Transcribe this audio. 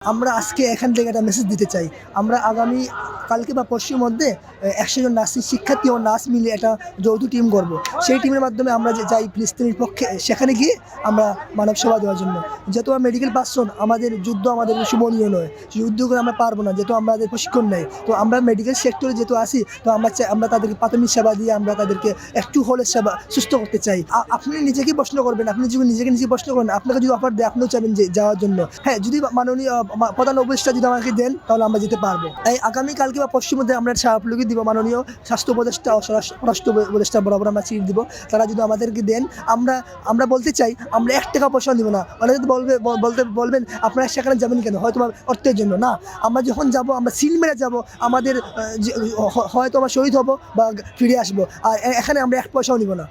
আমরা আজকে এখান থেকে একটা মেসেজ দিতে চাই। আমরা আগামী কালকে বা পরশুর মধ্যে ১০০ জন নার্সিং শিক্ষার্থী ও নার্স মিলে একটা যৌথ টিম করব। সেই টিমের মাধ্যমে আমরা যাই ফিলিস্তিনের পক্ষে, সেখানে গিয়ে আমরা মানব সেবা দেওয়ার জন্য। যেহেতু আমরা মেডিকেল পার্সন, আমাদের যুদ্ধ আমাদের শুভনীয় নয়, যুদ্ধ করে আমরা পারবো না, যেহেতু আমাদের প্রশিক্ষণ নেই। তো আমরা মেডিকেল সেক্টরে যেহেতু আসি, তো আমরা তাদেরকে প্রাথমিক সেবা দিয়ে আমরা তাদেরকে একটু হলে সেবা সুস্থ করতে চাই। আপনি নিজেকেই প্রশ্ন করবেন, আপনি যদি নিজেকে প্রশ্ন করেন, আপনাকে যদি অফার দেয় আপনিও চাইবেন যে যাওয়ার জন্য। হ্যাঁ, যদি মাননীয় প্রধান উপদেষ্টা যদি আমাকে দেন তাহলে আমরা যেতে পারবো। এই আগামী কালকে বা পরশুর মধ্যে আমরা স্মারকলিপি দিব মাননীয় স্বাস্থ্য উপদেষ্টা ও স্বরাষ্ট্র উপদেষ্টা বরাবর আমরা চিঠি দিব। তারা যদি আমাদেরকে দেন, আমরা বলতে চাই আমরা ১ টাকা পয়সা দিব না। অনেকে বলবেন আপনারা সেখানে যাবেন কেন? হয়তো অর্থের জন্য না। আমরা যখন যাব আমরা সিল মেরে যাব, আমাদের হয়তো আমরা শহীদ হব বা ফিরে আসবো। আর এখানে আমরা ১ পয়সাও নিব না।